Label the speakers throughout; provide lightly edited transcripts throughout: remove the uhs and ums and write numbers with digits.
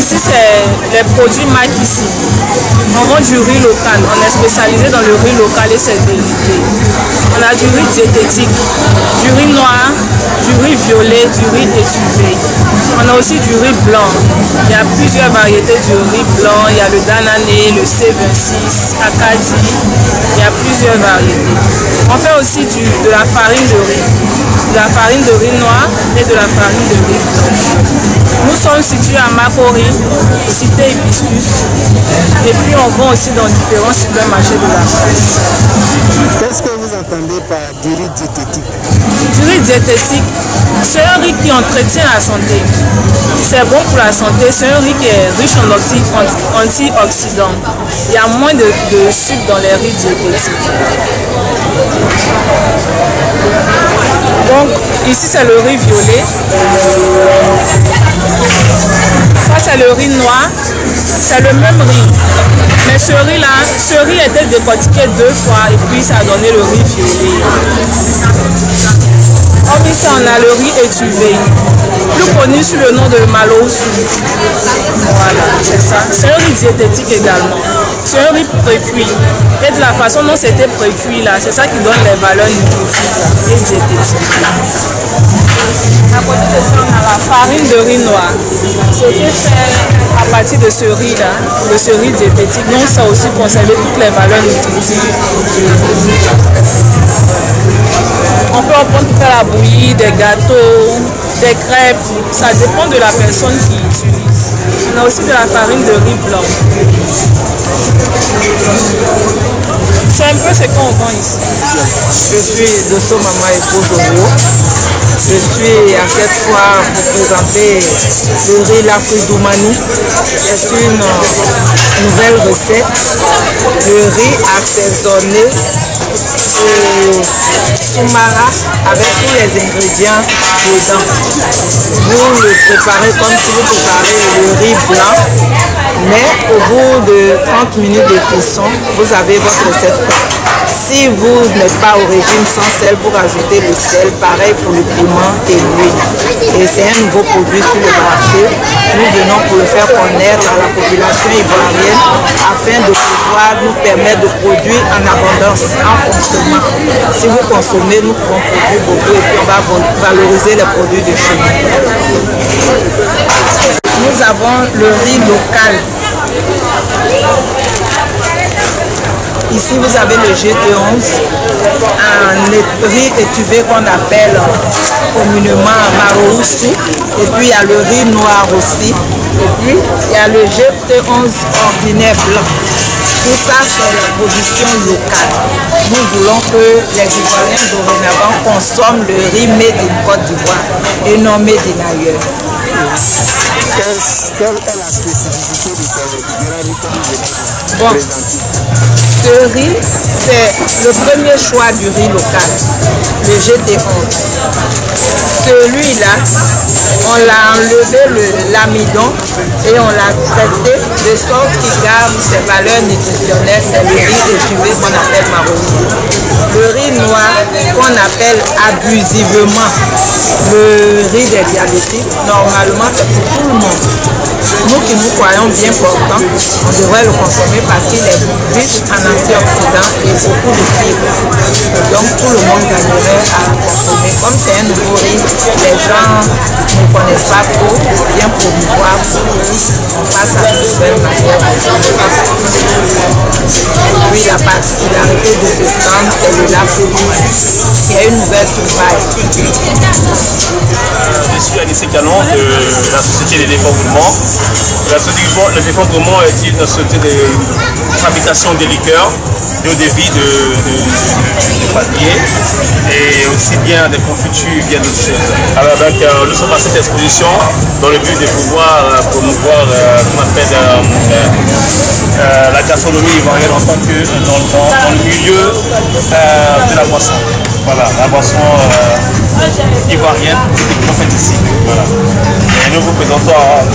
Speaker 1: ici, c'est les produits Mac ici. On vend du riz local. On est spécialisé dans le riz local et ses dérivés. On a du riz diététique, du riz noir, du riz violet, du riz étuvé. On a aussi du riz blanc. Il y a plusieurs variétés du riz blanc. Il y a le Danané, le C26, Acadie. Il y a plusieurs variétés. On fait aussi de la farine de riz. De la farine de riz noir et de la farine de riz blanc. Nous sommes situés à Makori, cité Hibiscus. Et puis on vend aussi dans différents supermarchés de la France.
Speaker 2: Qu'est-ce que vous entendez par du riz diététique?
Speaker 1: Du riz diététique, c'est un riz qui entretient la santé. C'est bon pour la santé, c'est un riz qui est riche en antioxydants. Il y a moins de sucre dans les riz diététiques. Donc ici c'est le riz violet. Ça c'est le riz noir. C'est le même riz. Mais ce riz était décortiqué 2 fois et puis ça a donné le riz violet. Hormis ça, on a le riz étuvé, plus connu sous le nom de Maloussou. Voilà, c'est ça. C'est un riz diététique également. C'est un riz précuit. Et de la façon dont c'était précuit là, c'est ça qui donne les valeurs nutritives et diététiques. À côté de ça, on a la farine de riz noir. C'était fait à partir de ce riz là, de ce riz diététique. Donc ça a aussi conservé toutes les valeurs nutritives. On peut en prendre pour faire la bouillie, des gâteaux, des crêpes. Ça dépend de la personne qui utilise. On a aussi de la farine de riz blanc. C'est un peu ce qu'on vend ici.
Speaker 3: Je suis Dosso Mama Epo. Je suis à cette fois pour présenter le riz Lafri Doumani. C'est une nouvelle recette. Le riz assaisonné Soumara avec tous les ingrédients dedans. Vous le préparez comme si vous préparez le riz blanc, mais au bout de 30 minutes de cuisson, vous avez votre recette prête. Si vous n'êtes pas au régime sans sel, vous rajoutez le sel, pareil pour le piment et l'huile. Et c'est un nouveau produit sur le marché. Nous venons pour le faire connaître à la population ivoirienne afin de pouvoir nous permettre de produire en abondance, en consommant. Si vous consommez, nous pouvons produire beaucoup et puis on va valoriser les produits de chez nous. Nous avons le riz local. Ici, vous avez le GT11, un riz étuvé qu'on appelle communément Maroussou. Et puis, il y a le riz noir aussi. Et puis, il y a le GT11 ordinaire blanc. Tout ça, c'est la production locale. Nous voulons que les Ivoiriens dorénavant consomment le riz made in Côte d'Ivoire et non made in ailleurs.
Speaker 2: Quelle est la spécificité du riz que vous venez de présenter?
Speaker 3: Ce riz, c'est le premier choix du riz local, le GT11. Celui-là, on l'a enlevé l'amidon et on l'a traité de sorte qu'il garde ses valeurs nutritionnelles. C'est le riz étuvé qu'on appelle Maroussou. Le riz noir qu'on appelle abusivement le riz des diabétiques, normalement c'est pour tout le monde. Nous qui nous croyons bien portants, on devrait le consommer parce qu'il est riche en antioxydants et beaucoup de fibres. Donc tout le monde gagnerait à consommer. Comme c'est un nouveau riz, les gens ne connaissent pas trop, bien promouvoir pour qu'on passe à une nouvelle manière. Puis la particularité de ce stand, c'est le Lafri Doumani, qui est une nouvelle trouvaille.
Speaker 4: Je suis Anissé Canon de la Société des défendements. La Société des défendements est une société de fabrication des liqueurs, d'eau de vie, de papier et aussi bien des confitures, bien d'autres choses. Alors donc nous sommes à cette exposition dans le but de pouvoir promouvoir ce qu'on appelle la gastronomie ivoirienne en tant que dans le milieu de la boisson. Voilà, la boisson ivoirienne qu'on fait ici. Voilà. Et nous vous présentons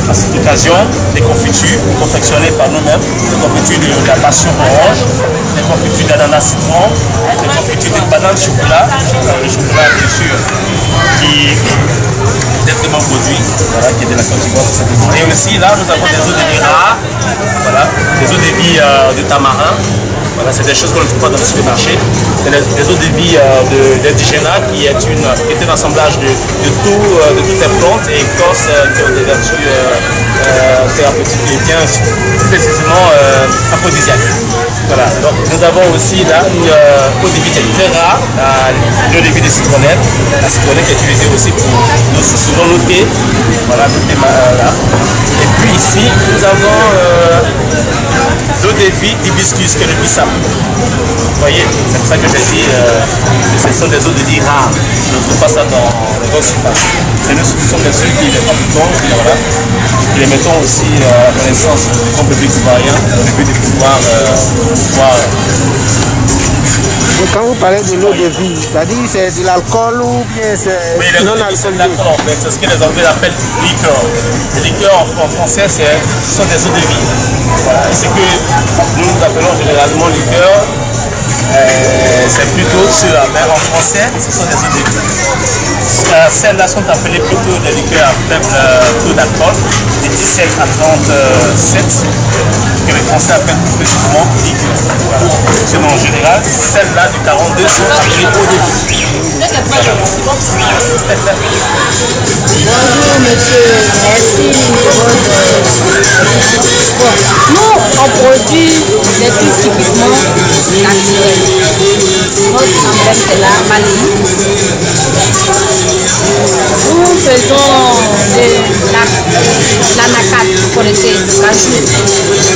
Speaker 4: à cette occasion des confitures confectionnées par nous-mêmes, des confitures de la passion orange, des confitures d'ananas citron, des confitures de banane chocolat, le chocolat bien sûr, qui est très bon produit, voilà, qui est de la Côte d'Ivoire. Et aussi là, nous avons des eaux de vie rares, voilà, des eaux de vie de tamarin. Voilà, c'est des choses qu'on ne trouve pas dans le supermarché. C'est des eaux de vie d'indigéna qui est un assemblage de toutes les plantes et écorces qui ont des vertus thérapeutiques et bien précisément aphrodisiaques. Voilà, donc nous avons aussi là une eau de vie très rare, l'eau de vie de citronnelle. La citronnelle qui est utilisée aussi pour souvent nos thés. Voilà, nos thés là. Et puis ici, nous avons l'eau de vie d'hibiscus, qui est le bissap. Vous voyez, c'est pour ça que j'ai dit que ce sont des eaux de vie rares. On ne trouve pas ça dans les grandes surfaces. Nous sommes bien sûr qui les fabriquons, voilà, qui les mettons aussi à la connaissance du grand public ivoirien, dans le but de pouvoir voir.
Speaker 2: Quand vous parlez de l'eau de vie, c'est-à-dire c'est de l'alcool ou bien c'est non alcoolisé?
Speaker 4: En fait, c'est ce que les Anglais appellent liqueur. Les liqueurs en français, ce sont des eaux de vie. Voilà. Et ce que nous appelons généralement liqueur, c'est plutôt ceux-là. Mais en français, ce sont des eaux de vie. Celles-là sont appelées plutôt des liqueurs à faible taux d'alcool, de 17 à 37, que les Français appellent plus précisément liqueur. Voilà. Sinon, en général, celles-là du 42 sont appelées eau de vie.
Speaker 5: Bonjour monsieur, merci. Nous, on produit des trucs typiquement naturels. Notre emblème c'est la vanille. Nous faisons de l'anacat, vous connaissez, du cajou.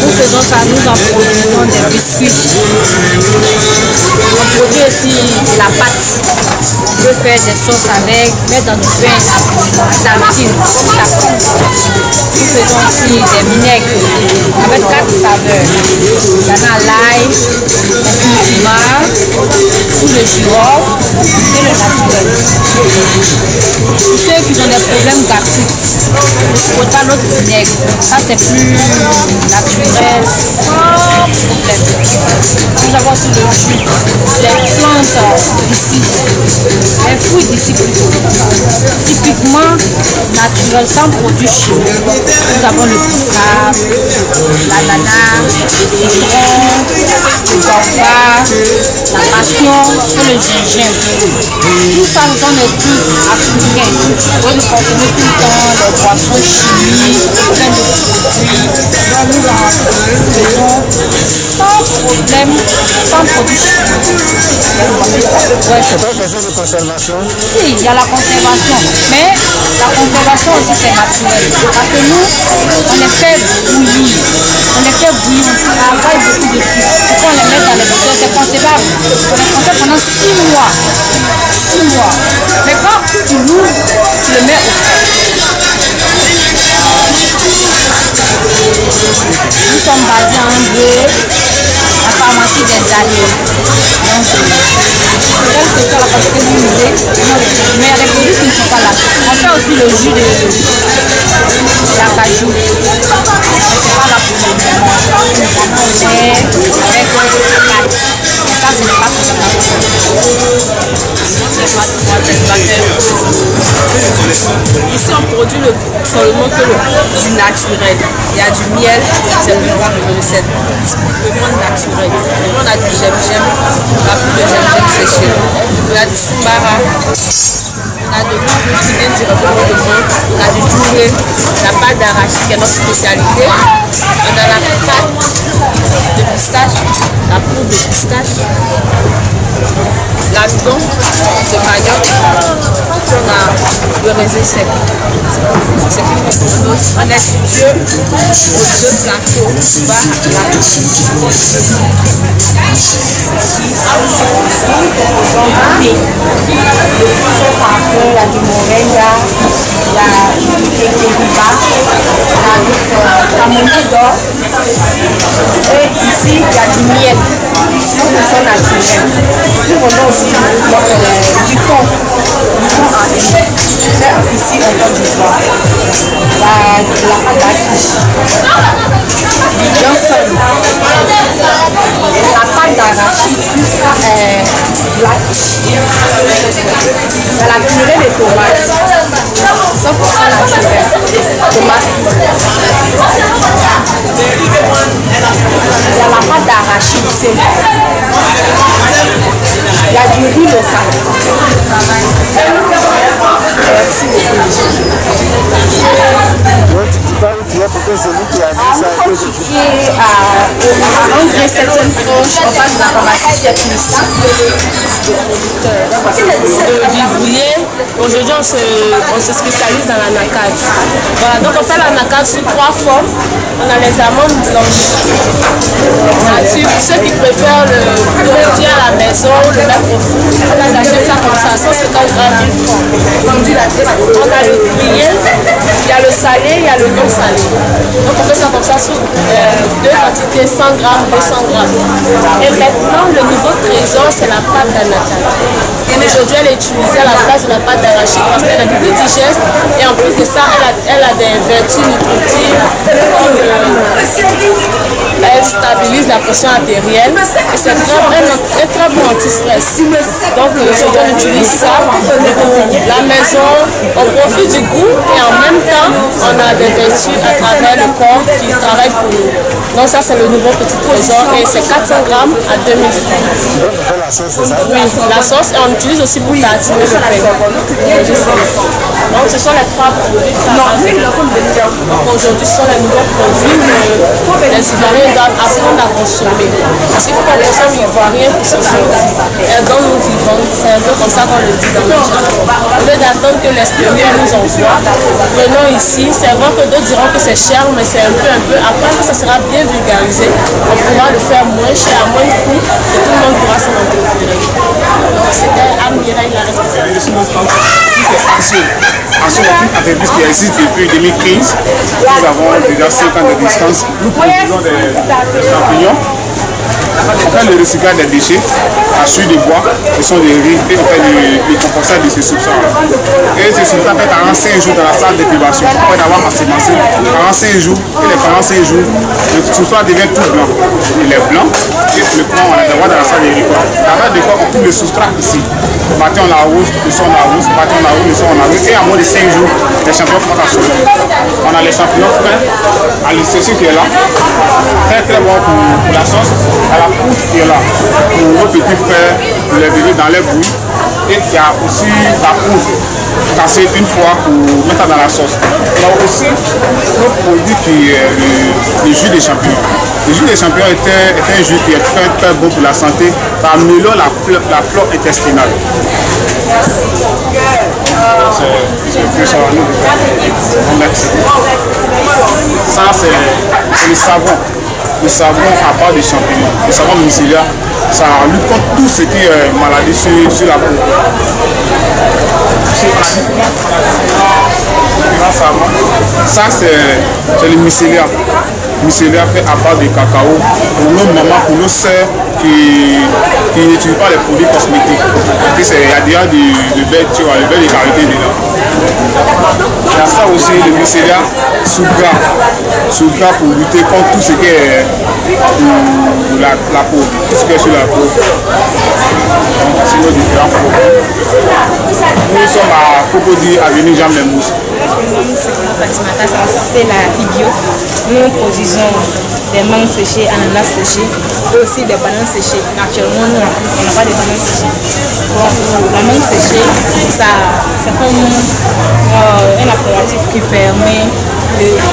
Speaker 5: Nous faisons ça, nous en produisons des biscuits. On produit aussi la pâte. On peut faire des sauces avec, mettre dans le pain à tartine, comme tartine. Nous faisons aussi des vinaigres avec 4 saveurs. Il y en a l'ail, le curcuma, tout le girofle et le naturel. Pour ceux qui ont des problèmes gastriques, on ne pas notre vinaigre. Ça c'est plus naturel, sans problème. Nous avons aussi le jus, les plantes d'ici, les fruits d'ici plutôt. Typiquement naturel, sans produits chimiques. Nous avons le bissap, l'ananas, le citron, le guava, la passion et le gingembre. Tout ça, ce sont des trucs africains. Vous pouvez consommer tout le temps les boissons chimiques, plein de produits. Donc nous en faisons sans problème, sans produits chimiques.
Speaker 2: C'est pas question de conservation?
Speaker 5: Si, il y a la conservation. Mais la conservation aussi c'est naturel. Parce que nous, on les fait bouillir. On les fait bouillir, on travaille beaucoup dessus. Et quand on les met dans les bouteilles, c'est conservable. On les conserve pendant 6 mois. 6 mois. Mais quand tu l'ouvres, tu le mets au frais. Nous sommes basés en Angers, la pharmacie des alliés. Donc, quelle que soit la quantité que vous voulez, mais il y a des produits qui ne sont pas là. On fait aussi le jus de l'acajou. Mais ce n'est pas là pour le moment. On est avec la pâte. Et ça, ce n'est pas pour le
Speaker 1: Ici, on produit seulement que du naturel. Il y a du miel, c'est vraiment une recette typiquement naturelle. On a du jem-jem, on a plus de jem-jem séché. On a du simbara, on a de l'huile qui vient directement de monde, on a du djouré, la pâte d'arachide qui est notre spécialité. On a la pâte de pistache, la poudre de pistache, la dent de manioc, on a le raisin sec. C'est on est situé aux 2 plateaux bas là.
Speaker 5: Il y a du moringa, il y a du kékébiba, il y a la monnaie d'or. Et ici, il y a du miel. Sont naturels. Nous vendons aussi du thon. Ici, on vend du bois. La pâte d'affiche. Du ginseng. La pâte d'arachide plus la purée de tomates. 100% naturel. Tomates. Il y a la pâte d'arachide simple. Il y a du riz local. Merci beaucoup.
Speaker 2: Tu as peut-être celui qui a dit ça.
Speaker 5: Nous sommes situés à 7e tranche en face de la pharmacie 7000.
Speaker 1: De vivrier, aujourd'hui on se spécialise dans l'anacade. Voilà, donc on fait l'anacade sous 3 formes. On a les amandes blanches. Ceux qui préfèrent le produire à la maison, le mettre au four, on achète ça comme ça, 150 grammes d'une forme. On a le grillé, il y a le salé, il y a le non salé. Donc on fait ça comme ça sous 2 quantités, 100 grammes, 200 grammes. Et maintenant le nouveau trésor c'est la pâte d'anacade. Aujourd'hui elle est utilisée à la place de la pâte d'arachide parce qu'elle est plus digeste et en plus de ça elle a des vertus nutritives comme elle stabilise la pression artérielle et c'est très bon anti-stress. Donc aujourd'hui on utilise ça la maison, on profite du goût et en même temps on a des vertus à travers le corps qui travaillent pour nous. Donc ça c'est le nouveau petit trésor et c'est 400 grammes à 2000 francs. Oui, la sauce et on utilise aussi pour tartiner le pain. Donc ce sont les 3 produits français. Aujourd'hui ce sont les nouveaux produits que les Ivoiriens doivent apprendre à consommer. Parce qu'il faut qu'on consomme ivoirien pour se sentir. Et donc nous vivons, c'est un peu comme ça qu'on le dit dans le jargon. Au lieu d'attendre que l'extérieur nous envoie, prenons ici. C'est vrai que d'autres diront que c'est cher, mais c'est un peu. Après que ça sera bien vulgarisé, on pourra le faire moins cher, à moins de coût, et tout le monde pourra s'en procurer. Donc c'était Anne-Mireille la responsable.
Speaker 2: En ce moment, entreprise qui existe depuis 2015, nous avons déjà 5 ans de distance. Nous produisons des champignons. On fait le recyclage des déchets à suie de bois, ce sont des riz, et on fait le compostage de ces substances. Et ces substances fait 45 jours dans la salle d'épuration. Après d'avoir ensemencé 45 jours, et les 45 jours, le substrat devient tout blanc. Il est blanc, et le plan, on a le droit dans la salle de récolte. Dans la salle de récolte, on coupe le substrat ici. Matin on l'arrose, le soir on l'arrose, matin on l'arrose, le soir on l'arrose, et à moins de 5 jours, les champignons commencent à sauter. On a les champignons frais, à l'essentiel qui est là, très bon pour la sauce, à la poudre qui est là, pour nos petits frères, pour les bébés dans les bouilles, et il y a aussi la poudre cassée une fois pour mettre dans la sauce. Il y a aussi notre produit qui est le jus des champignons. Le jus des champignons est un jus qui est très bon pour la santé, ça améliore la flore intestinale. C'est un peu ça. Ça c'est le savon. Le savon à part des champignons, le savon mycéliaire, ça lutte contre tout ce qui est maladie sur la peau. Ça c'est le mycéliaire. Le mycéliaire fait à part du cacao pour nos mamans, pour nos sœurs qui n'utilisent pas les produits cosmétiques. Il y a déjà du beurre de karité dedans. Il y a ça aussi, le mycéliaire sous gras pour lutter contre tout ce qui est la peau, tout ce qui est sur la peau. Donc, c'est nos différents produits. Nous sommes à Cocody, avenue Jean Lemous.
Speaker 5: C'est la Ibio. Nous produisons des mangues séchées, ananas séchées, et aussi des bananes séchées. Actuellement, nous, on n'a pas de bananes séchées. Bon, la mangue séchée, c'est comme un apéritif qui permet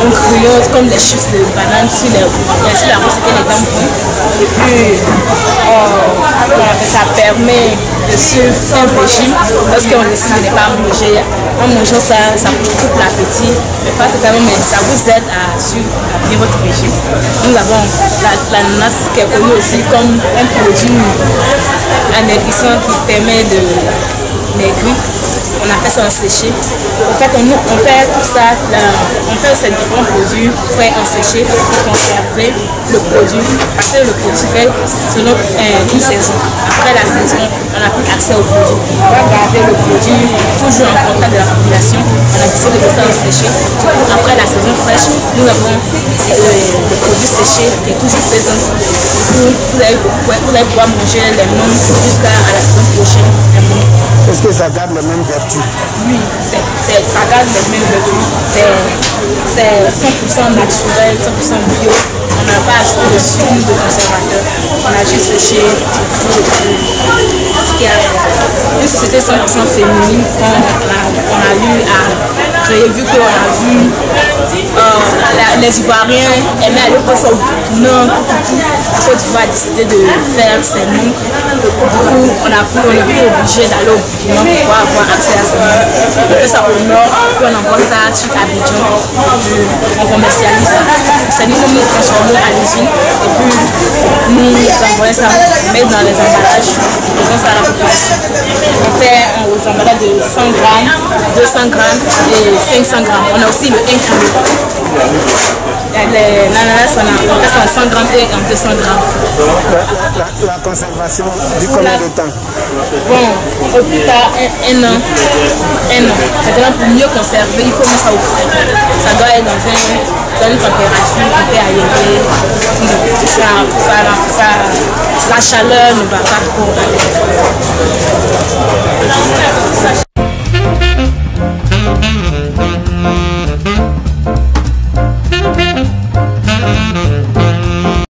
Speaker 5: on grillose comme des chips de bananes sur la roue, c'était les tampons. Et puis, ça permet de suivre un régime lorsqu'on décide de ne pas manger. En mangeant ça, ça vous coupe l'appétit, mais pas totalement, mais ça vous aide à suivre bien votre régime. Nous avons l'ananas qui est connu aussi comme un produit anégrissant qui permet de maigrir.
Speaker 1: on a fait ça en séché. En fait, on fait tout ça, on fait ces différents produits frais en séché pour conserver le produit. Parce que le produit fait selon une saison. Après la saison, on n'a plus accès au produit. On va garder le produit toujours en contact de la population. On a décidé de le faire en séché. Après la saison fraîche, nous avons le produit séché qui est toujours présent. Vous allez pouvoir manger les mêmes jusqu'à la saison prochaine.
Speaker 6: Est-ce que ça garde les mêmes vertus?
Speaker 1: Oui, ça garde les mêmes vertus. C'est 100% naturel, 100% bio. On n'a pas ajouté de sucre de conservateur. On a juste séché une société 100% féminine qu'on a eu à créer, vu qu'on a vu les Ivoiriens aimaient aller pour ça au Burkina, la Côte d'Ivoire a décidé de faire ses montres. Du coup, on est plus obligé d'aller au Burkina pour avoir accès à ces montres. On fait ça au nord, puis on envoie ça sur Abidjan, on commercialise ça. C'est nous qui nous transformons à l'usine, et puis nous envoyons ça, on met dans les emballages, on vend ça à la population. On fait aux emballages de 100 grammes, 200 grammes et 500 grammes. On a aussi le 1 kg. L'ananas, on fait ça en 100 grammes et en 200 grammes.
Speaker 6: La conservation du combien de temps?
Speaker 1: Bon, au plus tard, un an. Maintenant, pour mieux conserver, il faut mettre ça au frais. Ça doit être dans une température un peu aérée. La chaleur ne va pas trop.